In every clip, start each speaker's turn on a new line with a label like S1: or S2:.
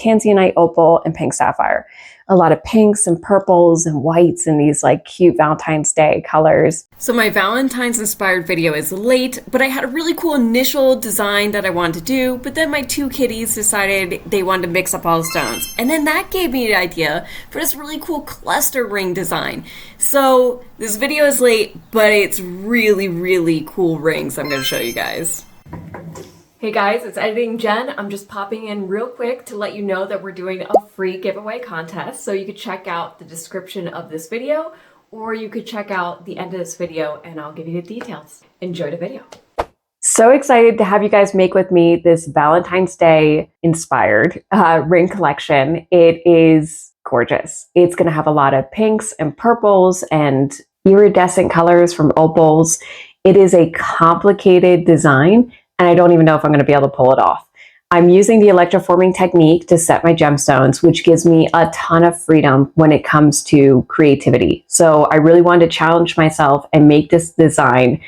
S1: Tanzanite, Opal, and pink Sapphire. A lot of pinks and purples and whites and these like cute Valentine's Day colors. So my Valentine's inspired video is late, but I had a really cool initial design that I wanted to do, but then my two kitties decided they wanted to mix up all the stones. And then that gave me an idea for this really cool cluster ring design. So this video is late, but it's really, really cool rings I'm going to show you guys. Hey guys, it's Editing Jen. I'm just popping in real quick to let you know that we're doing a free giveaway contest. So you could check out the description of this video, or you could check out the end of this video and I'll give you the details. Enjoy the video. So excited to have you guys make with me this Valentine's Day inspired ring collection. It is gorgeous. It's going to have a lot of pinks and purples and iridescent colors from opals. It is a complicated design, and I don't even know if I'm going to be able to pull it off. I'm using the electroforming technique to set my gemstones, which gives me a ton of freedom when it comes to creativity. So I really wanted to challenge myself and make this design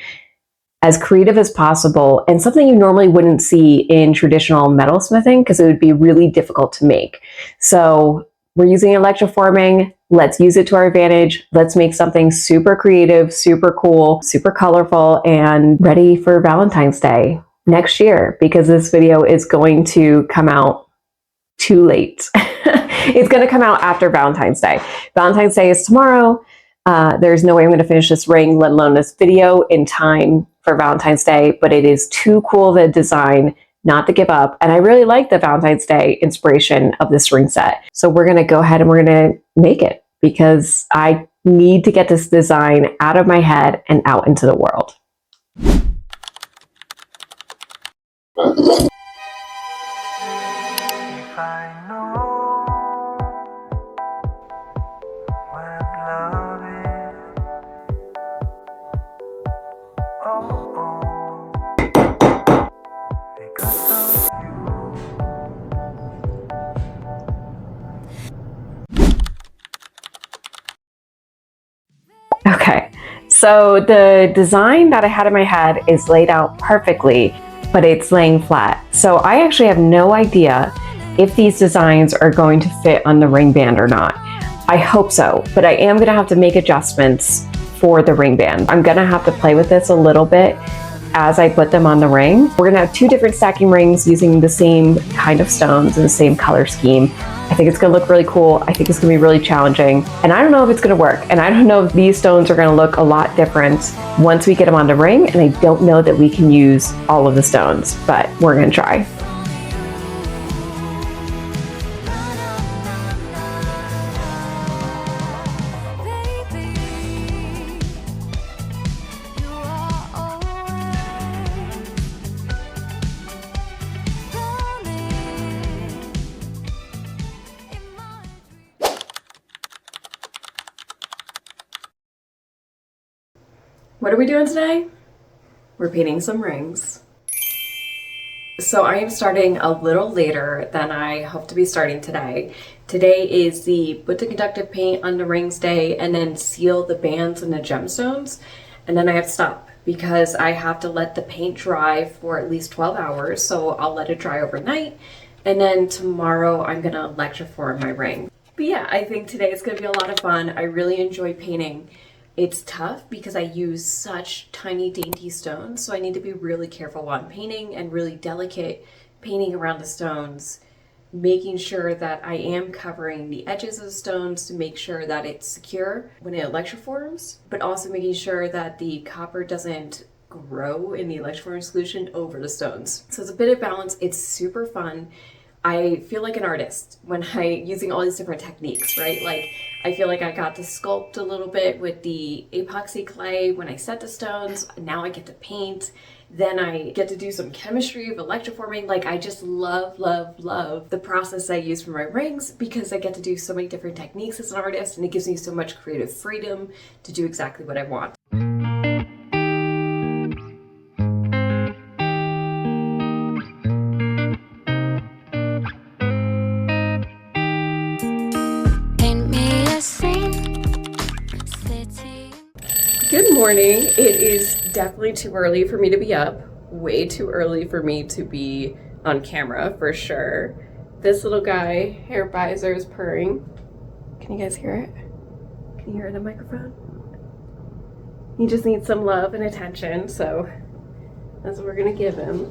S1: as creative as possible, and something you normally wouldn't see in traditional metalsmithing because it would be really difficult to make. So we're using electroforming. Let's use it to our advantage. Let's make something super creative, super cool, super colorful, and ready for Valentine's Day next year, because this video is going to come out too late. It's going to come out after Valentine's Day. Valentine's Day is tomorrow. There's no way I'm going to finish this ring, let alone this video, in time for Valentine's Day, but it is too cool of a design not to give up. And I really like the Valentine's Day inspiration of this ring set. So we're going to go ahead and we're going to make it, because I need to get this design out of my head and out into the world.
S2: If I know what love is, oh, because of you.
S1: Okay, so the design that I had in my head is laid out perfectly, but it's laying flat. So I actually have no idea if these designs are going to fit on the ring band or not. I hope so, but I am gonna have to make adjustments for the ring band. I'm gonna have to play with this a little bit as I put them on the ring. We're gonna have two different stacking rings using the same kind of stones and the same color scheme. I think it's gonna look really cool. I think it's gonna be really challenging. And I don't know if it's gonna work. And I don't know if these stones are gonna look a lot different once we get them on the ring. And I don't know that we can use all of the stones, but we're gonna try. What are we doing today? We're painting some rings. So I am starting a little later than I hope to be starting today. Today is the put the conductive paint on the rings day and then seal the bands and the gemstones. And then I have to stop because I have to let the paint dry for at least 12 hours. So I'll let it dry overnight. And then tomorrow I'm gonna electroform my ring. But yeah, I think today is gonna be a lot of fun. I really enjoy painting. It's tough because I use such tiny, dainty stones, so I need to be really careful while I'm painting and really delicate painting around the stones, making sure that I am covering the edges of the stones to make sure that it's secure when it electroforms, but also making sure that the copper doesn't grow in the electroforming solution over the stones. So it's a bit of balance. It's super fun. I feel like an artist when using all these different techniques, right? Like I feel like I got to sculpt a little bit with the epoxy clay when I set the stones. Now I get to paint. Then I get to do some chemistry of electroforming. Like I just love, love, love the process I use for my rings because I get to do so many different techniques as an artist, and it gives me so much creative freedom to do exactly what I want. Good morning. It is definitely too early for me to be up. Way too early for me to be on camera for sure. This little guy, hair visor, is purring. Can you guys hear it? Can you hear it in the microphone? He just needs some love and attention, so that's what we're gonna give him.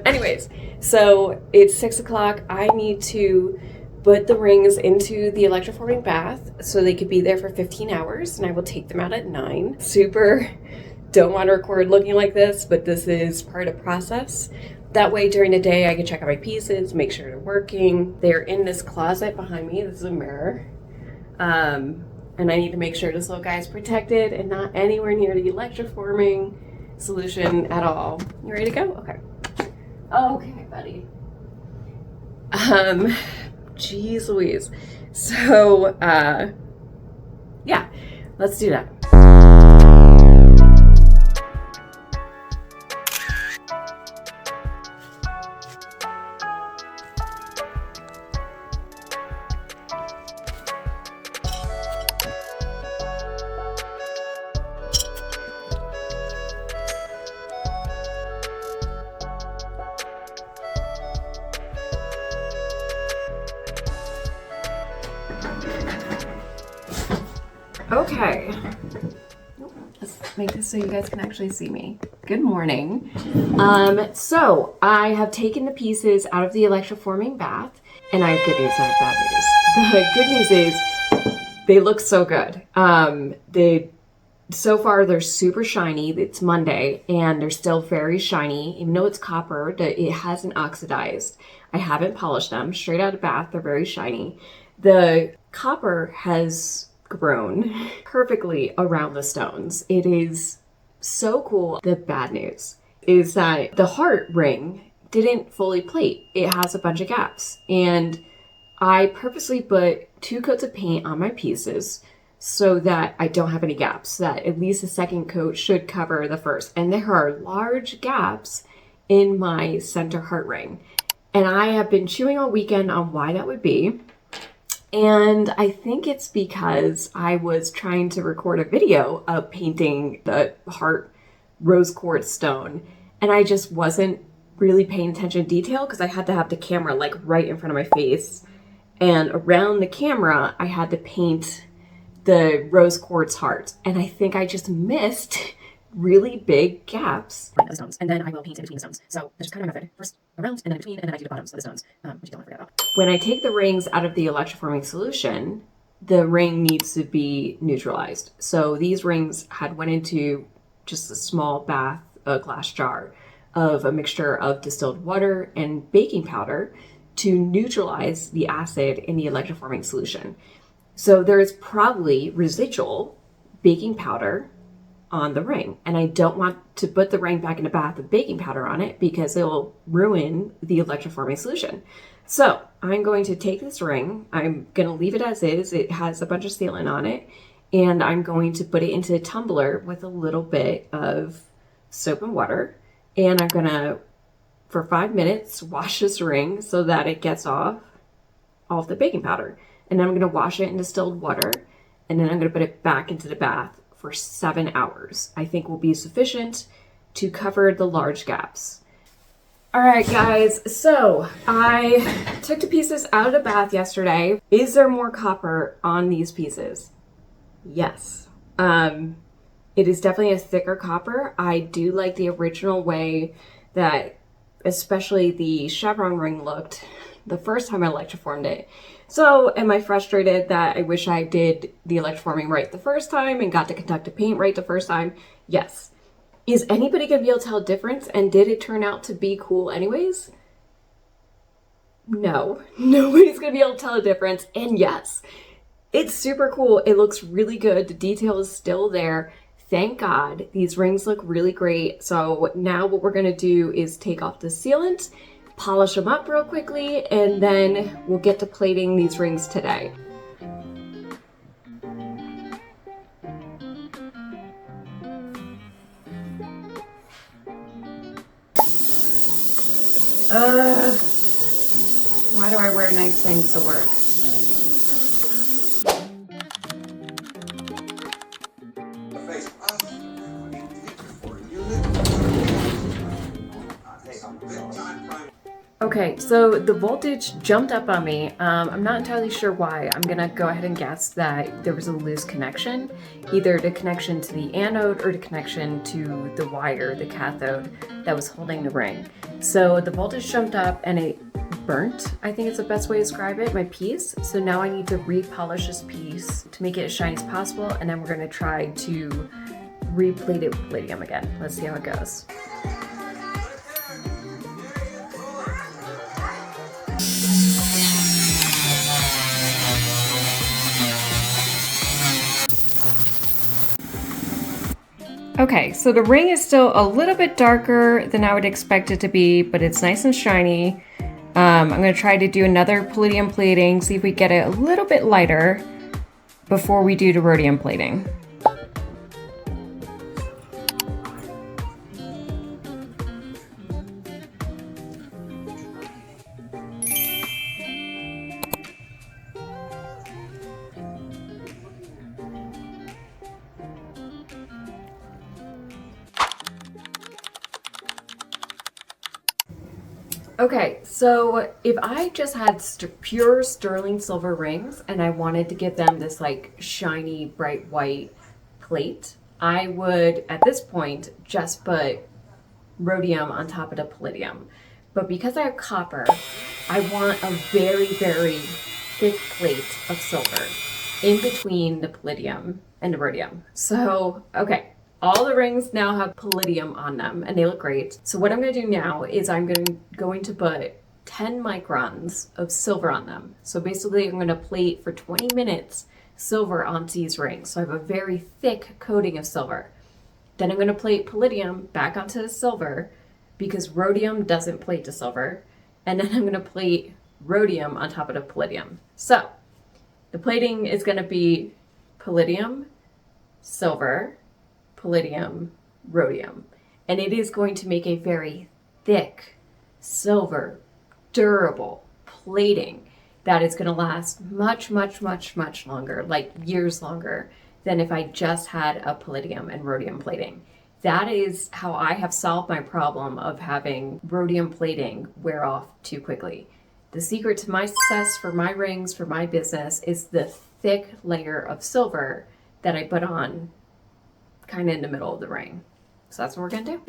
S1: Anyways, so it's 6 o'clock. I need to put the rings into the electroforming bath so they could be there for 15 hours, and I will take them out at 9. Super don't want to record looking like this, but this is part of the process. That way during the day I can check out my pieces, make sure they're working. They're in this closet behind me. This is a mirror. And I need to make sure this little guy is protected and not anywhere near the electroforming solution at all. You ready to go? Okay. Okay, buddy. Jeez Louise. So, yeah, let's do that. Okay, let's make this so you guys can actually see me. Good morning. So I have taken the pieces out of the electroforming bath, and I have good news, I have bad news. The good news is they look so good. So far they're super shiny. It's Monday and they're still very shiny. Even though it's copper, it hasn't oxidized. I haven't polished them. Straight out of bath, they're very shiny. The copper has grown perfectly around the stones. It is so cool. The bad news is that the heart ring didn't fully plate. It has a bunch of gaps, and I purposely put 2 coats of paint on my pieces so that I don't have any gaps, that at least the second coat should cover the first. And there are large gaps in my center heart ring, and I have been chewing all weekend on why that would be. And I think it's because I was trying to record a video of painting the heart rose quartz stone, and I just wasn't really paying attention to detail because I had to have the camera like right in front of my face, and around the camera I had to paint the rose quartz heart, and I think I just missed really big gaps in the stones, and then I will paint in between the stones. So that's just kind of my method. First around, and then in between, and then I do the bottoms of the stones, which you don't forget about. When I take the rings out of the electroforming solution, the ring needs to be neutralized. So these rings had went into just a small bath, a glass jar of a mixture of distilled water and baking powder to neutralize the acid in the electroforming solution. So there is probably residual baking powder on the ring, and I don't want to put the ring back in a bath with baking powder on it because it will ruin the electroforming solution. So I'm going to take this ring, I'm going to leave it as is. It has a bunch of sealant on it, and I'm going to put it into a tumbler with a little bit of soap and water, and I'm going to, for 5 minutes, wash this ring so that it gets off all of the baking powder. And then I'm going to wash it in distilled water, and then I'm going to put it back into the bath for 7 hours. I think will be sufficient to cover the large gaps. All right, guys, so I took the pieces out of the bath yesterday. Is there more copper on these pieces? Yes. It is definitely a thicker copper. I do like the original way that especially the chevron ring looked the first time I electroformed it. So am I frustrated that I wish I did the electroforming right the first time and got the conductive paint right the first time? Yes. Is anybody going to be able to tell a difference? And did it turn out to be cool anyways? No. Nobody's going to be able to tell a difference. And yes, it's super cool. It looks really good. The detail is still there. Thank God. These rings look really great. So now what we're going to do is take off the sealant, polish them up real quickly, and then we'll get to plating these rings today. Why do I wear nice things to work? Okay. Okay, so the voltage jumped up on me. I'm not entirely sure why. I'm gonna go ahead and guess that there was a loose connection, either the connection to the anode or the connection to the wire, the cathode, that was holding the ring. So the voltage jumped up and it burnt, I think is the best way to describe it, my piece. So now I need to repolish this piece to make it as shiny as possible, and then we're gonna try to replate it with palladium again. Let's see how it goes. Okay, so the ring is still a little bit darker than I would expect it to be, but it's nice and shiny. I'm gonna try to do another palladium plating, see if we get it a little bit lighter before we do the rhodium plating. Okay, so if I just had pure sterling silver rings and I wanted to give them this like shiny, bright white plate, I would, at this point, just put rhodium on top of the palladium. But because I have copper, I want a very, very thick plate of silver in between the palladium and the rhodium. So, okay. All the rings now have palladium on them and they look great. So what I'm gonna do now is I'm going to put 10 microns of silver on them. So basically I'm gonna plate for 20 minutes silver onto these rings. So I have a very thick coating of silver. Then I'm gonna plate palladium back onto the silver because rhodium doesn't plate to silver. And then I'm gonna plate rhodium on top of the palladium. So the plating is gonna be palladium, silver, palladium, rhodium, and it is going to make a very thick, silver, durable plating that is going to last much, much, much, much longer, like years longer than if I just had a palladium and rhodium plating. That is how I have solved my problem of having rhodium plating wear off too quickly. The secret to my success for my rings, for my business, is the thick layer of silver that I put on kind of in the middle of the ring. So that's what we're gonna do.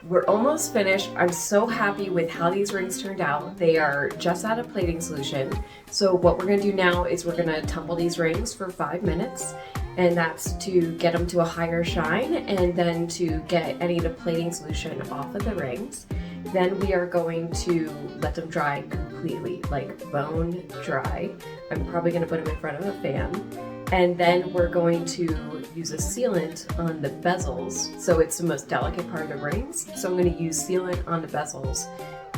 S1: We're almost finished. I'm so happy with how these rings turned out. They are just out of plating solution. So what we're gonna do now is we're gonna tumble these rings for 5 minutes, and that's to get them to a higher shine and then to get any of the plating solution off of the rings. Then we are going to let them dry completely, like bone dry. I'm probably gonna put them in front of a fan. And then we're going to use a sealant on the bezels. So it's the most delicate part of the rings. So I'm gonna use sealant on the bezels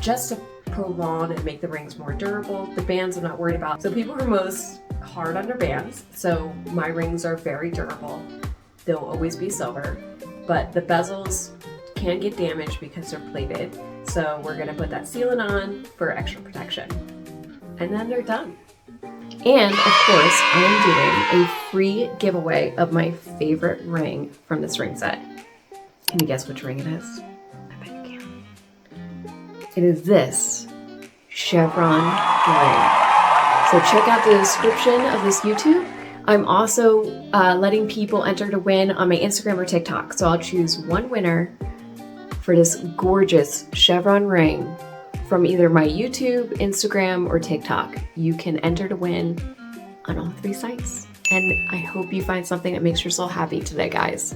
S1: just to prolong and make the rings more durable. The bands I'm not worried about. So people are most hard on their bands. So my rings are very durable. They'll always be silver, but the bezels can get damaged because they're plated. So we're gonna put that sealant on for extra protection. And then they're done. And of course, I am doing a free giveaway of my favorite ring from this ring set. Can you guess which ring it is? I bet you can. It is this Chevron ring. So check out the description of this YouTube. I'm also letting people enter to win on my Instagram or TikTok. So I'll choose one winner for this gorgeous Chevron ring from either my YouTube, Instagram, or TikTok. You can enter to win on all 3 sites. And I hope you find something that makes your soul happy today, guys.